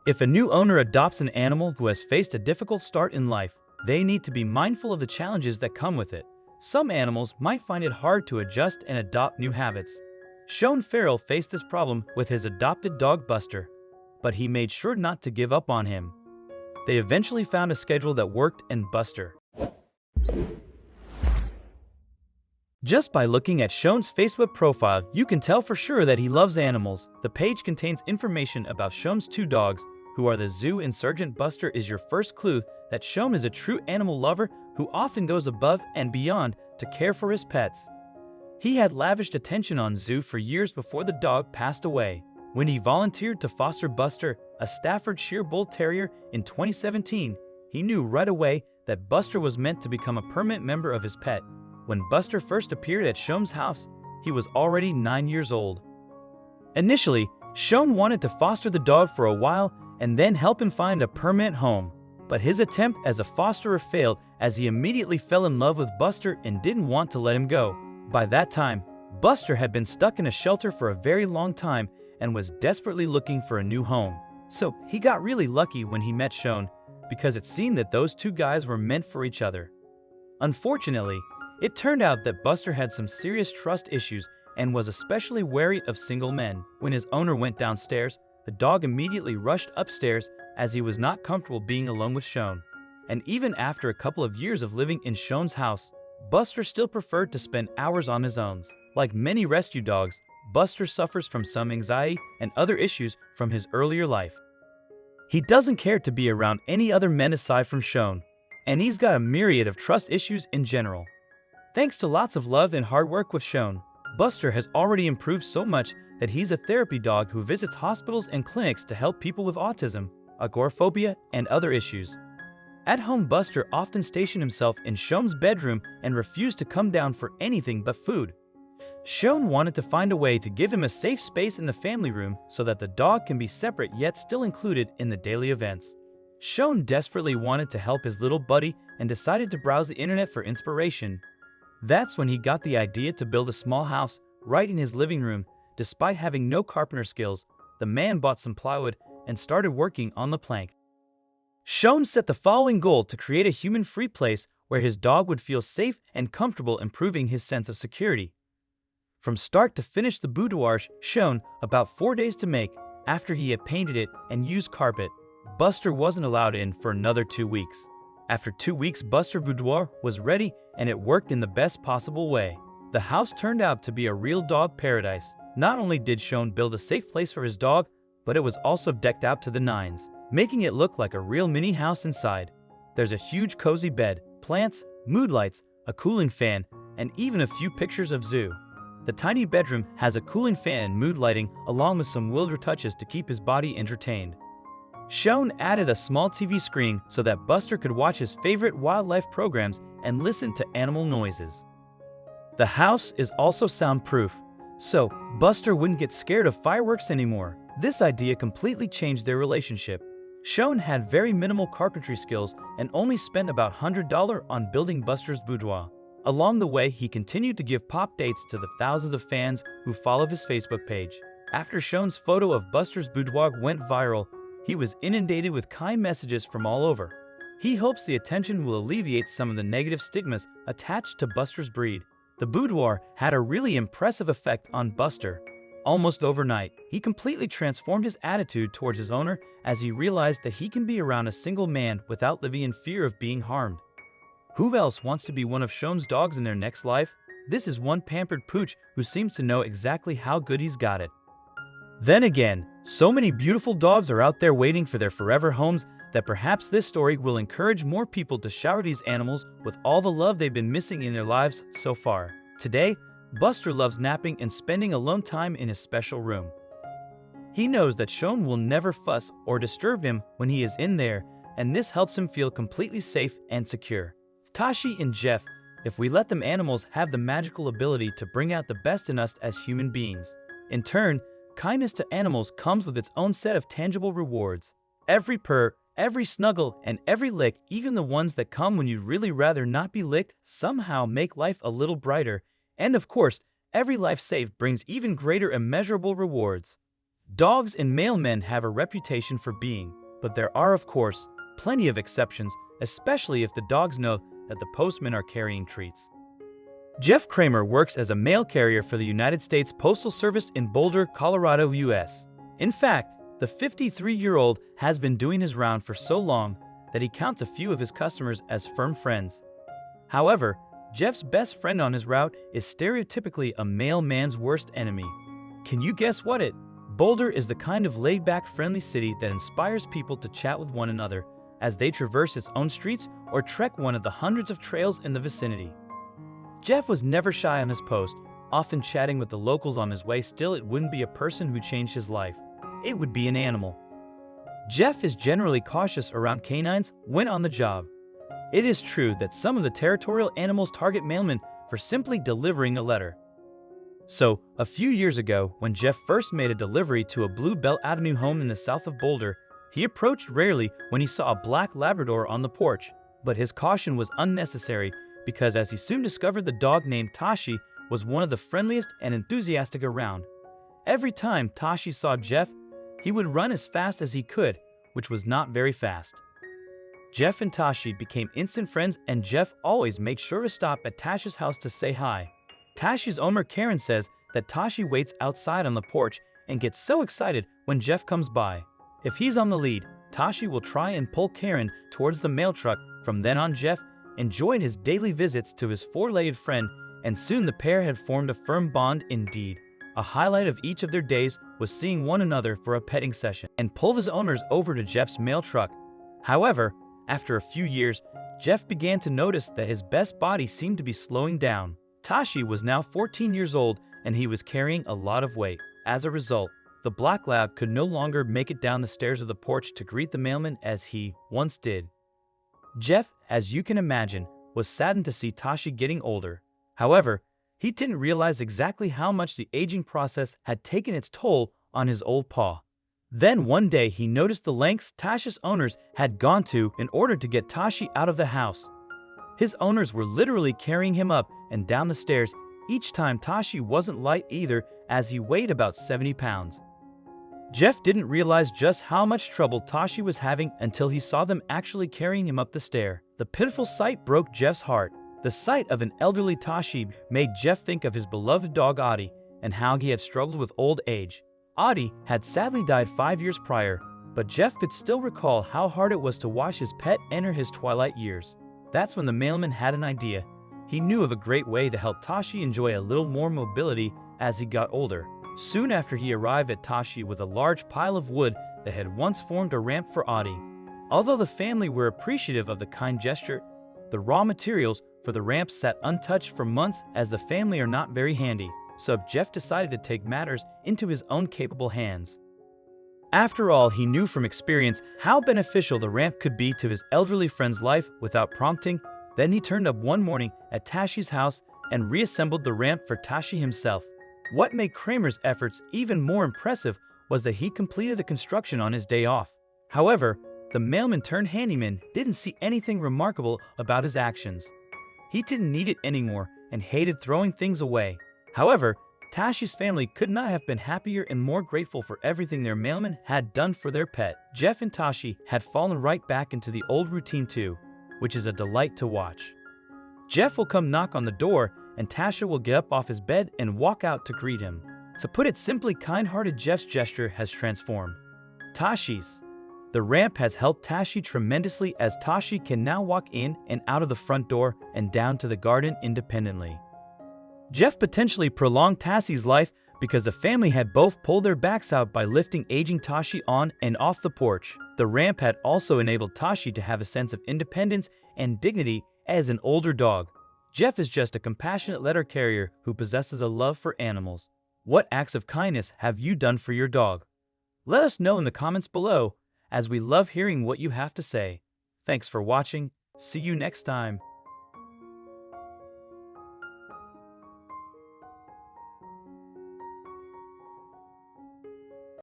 If a new owner adopts an animal who has faced a difficult start in life, they need to be mindful of the challenges that come with it. Some animals might find it hard to adjust and adopt new habits. Sean Farrell faced this problem with his adopted dog Buster, but he made sure not to give up on him. They eventually found a schedule that worked, and Buster. Just by looking at Sean's Facebook profile, you can tell for sure that he loves animals. The page contains information about Sean's two dogs, who are the zoo insurgent. Buster is your first clue that Sean is a true animal lover who often goes above and beyond to care for his pets. He had lavished attention on Zoo for years before the dog passed away. When he volunteered to foster Buster, a Staffordshire Bull Terrier, in 2017, he knew right away that Buster was meant to become a permanent member of his pet. When Buster first appeared at Sean's house, he was already 9 years old. Initially, Sean wanted to foster the dog for a while and then help him find a permanent home. But his attempt as a fosterer failed as he immediately fell in love with Buster and didn't want to let him go. By that time, Buster had been stuck in a shelter for a very long time and was desperately looking for a new home. So he got really lucky when he met Sean, because it seemed that those two guys were meant for each other. Unfortunately, it turned out that Buster had some serious trust issues and was especially wary of single men. When his owner went downstairs, the dog immediately rushed upstairs as he was not comfortable being alone with Sean. And even after a couple of years of living in Sean's house, Buster still preferred to spend hours on his own. Like many rescue dogs, Buster suffers from some anxiety and other issues from his earlier life. He doesn't care to be around any other men aside from Sean, and he's got a myriad of trust issues in general. Thanks to lots of love and hard work with Sean, Buster has already improved so much that he's a therapy dog who visits hospitals and clinics to help people with autism, agoraphobia, and other issues. At home, Buster often stationed himself in Sean's bedroom and refused to come down for anything but food. Sean wanted to find a way to give him a safe space in the family room so that the dog can be separate yet still included in the daily events. Sean desperately wanted to help his little buddy and decided to browse the internet for inspiration. That's when he got the idea to build a small house right in his living room. Despite having no carpenter skills, the man bought some plywood and started working on the plank. Sean set the following goal: to create a human-free place where his dog would feel safe and comfortable, improving his sense of security. From start to finish, the boudoir Sean about 4 days to make. After he had painted it and used carpet, Buster wasn't allowed in for another 2 weeks. After 2 weeks, Buster boudoir was ready and it worked in the best possible way. The house turned out to be a real dog paradise. Not only did Sean build a safe place for his dog, but it was also decked out to the nines, making it look like a real mini house inside. There's a huge cozy bed, plants, mood lights, a cooling fan, and even a few pictures of Zoo. The tiny bedroom has a cooling fan and mood lighting along with some wilder touches to keep his body entertained. Sean added a small TV screen so that Buster could watch his favorite wildlife programs and listen to animal noises. The house is also soundproof, so Buster wouldn't get scared of fireworks anymore. This idea completely changed their relationship. Sean had very minimal carpentry skills and only spent about $100 on building Buster's boudoir. Along the way, he continued to give pop dates to the thousands of fans who follow his Facebook page. After Sean's photo of Buster's boudoir went viral, he was inundated with kind messages from all over. He hopes the attention will alleviate some of the negative stigmas attached to Buster's breed. The boudoir had a really impressive effect on Buster. Almost overnight, he completely transformed his attitude towards his owner as he realized that he can be around a single man without living in fear of being harmed. Who else wants to be one of Sean's dogs in their next life? This is one pampered pooch who seems to know exactly how good he's got it. Then again, so many beautiful dogs are out there waiting for their forever homes that perhaps this story will encourage more people to shower these animals with all the love they've been missing in their lives so far. Today, Buster loves napping and spending alone time in his special room. He knows that Sean will never fuss or disturb him when he is in there, and this helps him feel completely safe and secure. Tashi and Jeff, if we let them, animals have the magical ability to bring out the best in us as human beings. In turn, kindness to animals comes with its own set of tangible rewards. Every purr, every snuggle, and every lick, even the ones that come when you'd really rather not be licked, somehow make life a little brighter. And of course, every life saved brings even greater immeasurable rewards. Dogs and mailmen have a reputation for being, but there are, of course, plenty of exceptions, especially if the dogs know that the postmen are carrying treats. Jeff Kramer works as a mail carrier for the United States Postal Service in Boulder, Colorado, U.S. In fact, the 53-year-old has been doing his round for so long that he counts a few of his customers as firm friends. However, Jeff's best friend on his route is stereotypically a mailman's worst enemy. Can you guess what it? Boulder is the kind of laid-back, friendly city that inspires people to chat with one another as they traverse its own streets or trek one of the hundreds of trails in the vicinity. Jeff was never shy on his post, often chatting with the locals on his way. Still, it wouldn't be a person who changed his life. It would be an animal. Jeff is generally cautious around canines when on the job. It is true that some of the territorial animals target mailmen for simply delivering a letter. So, a few years ago, when Jeff first made a delivery to a Blue Bell Avenue home in the south of Boulder, he approached rarely when he saw a black Labrador on the porch. But his caution was unnecessary because, as he soon discovered, the dog named Tashi was one of the friendliest and enthusiastic around. Every time Tashi saw Jeff, he would run as fast as he could, which was not very fast. Jeff and Tashi became instant friends, and Jeff always makes sure to stop at Tashi's house to say hi. Tashi's owner Karen says that Tashi waits outside on the porch and gets so excited when Jeff comes by. If he's on the lead, Tashi will try and pull Karen towards the mail truck. From then on, Jeff enjoyed his daily visits to his four-legged friend, and soon the pair had formed a firm bond indeed. A highlight of each of their days was seeing one another for a petting session and pull his owners over to Jeff's mail truck. However, after a few years, Jeff began to notice that his best body seemed to be slowing down. Tashi was now 14 years old and he was carrying a lot of weight. As a result, the black lab could no longer make it down the stairs of the porch to greet the mailman as he once did. Jeff, as you can imagine, was saddened to see Tashi getting older. However, he didn't realize exactly how much the aging process had taken its toll on his old paw. Then one day he noticed the lengths Tashi's owners had gone to in order to get Tashi out of the house. His owners were literally carrying him up and down the stairs. Each time Tashi wasn't light either, as he weighed about 70 pounds. Jeff didn't realize just how much trouble Tashi was having until he saw them actually carrying him up the stair. The pitiful sight broke Jeff's heart. The sight of an elderly Tashi made Jeff think of his beloved dog Audie and how he had struggled with old age. Audie had sadly died 5 years prior, but Jeff could still recall how hard it was to watch his pet enter his twilight years. That's when the mailman had an idea. He knew of a great way to help Tashi enjoy a little more mobility as he got older. Soon after, he arrived at Tashi with a large pile of wood that had once formed a ramp for Audie. Although the family were appreciative of the kind gesture, the raw materials for the ramp sat untouched for months, as the family are not very handy, so Jeff decided to take matters into his own capable hands. After all, he knew from experience how beneficial the ramp could be to his elderly friend's life. Without prompting, then he turned up one morning at Tashi's house and reassembled the ramp for Tashi himself. What made Kramer's efforts even more impressive was that he completed the construction on his day off. However, the mailman turned handyman didn't see anything remarkable about his actions. He didn't need it anymore and hated throwing things away. However, Tashi's family could not have been happier and more grateful for everything their mailman had done for their pet. Jeff and Tashi had fallen right back into the old routine too, which is a delight to watch. Jeff will come knock on the door, and Tashi will get up off his bed and walk out to greet him. To put it simply, kind-hearted Jeff's gesture has transformed Tashi's. The ramp has helped Tashi tremendously, as Tashi can now walk in and out of the front door and down to the garden independently. Jeff potentially prolonged Tashi's life because the family had both pulled their backs out by lifting aging Tashi on and off the porch. The ramp had also enabled Tashi to have a sense of independence and dignity as an older dog. Jeff is just a compassionate letter carrier who possesses a love for animals. What acts of kindness have you done for your dog? Let us know in the comments below, as we love hearing what you have to say. Thanks for watching. See you next time.